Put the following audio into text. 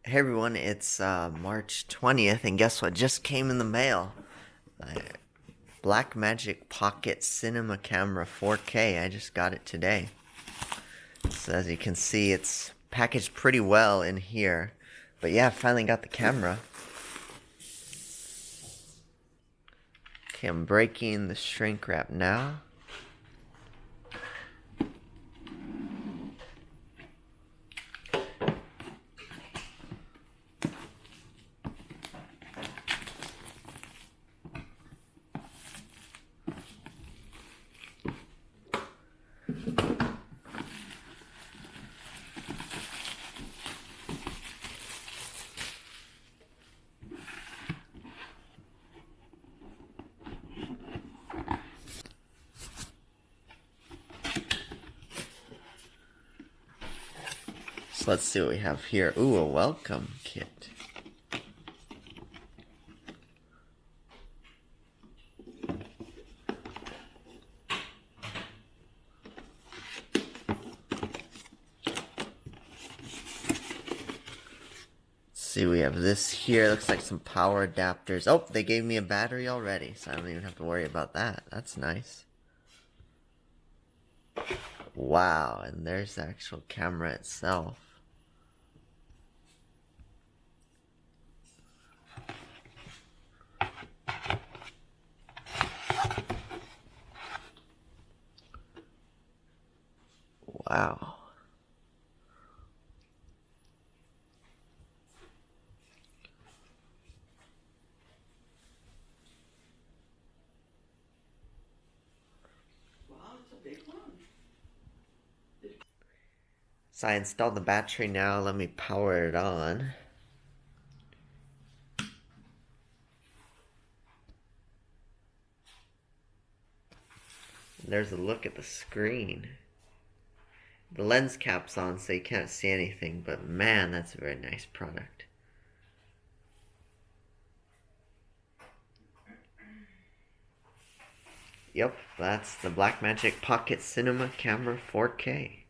Hey everyone, it's March 20th, and guess what just came in the mail? Uh, Blackmagic Pocket Cinema Camera 4K. I just got it today. So as you can see, it's packaged pretty well in here. But yeah, I finally got the camera. Okay, I'm breaking the shrink wrap now. So let's see what we have here. Ooh, a welcome kit. See, we have this here. Looks like some power adapters. Oh, they gave me a battery already, so I don't even have to worry about that. That's nice. Wow, and there's the actual camera itself. Wow. Wow, it's a big one. So I installed the battery now. Let me power it on. There's a look at the screen. The lens cap's on so you can't see anything, but man, that's a very nice product. Yep, that's the Blackmagic Pocket Cinema Camera 4K.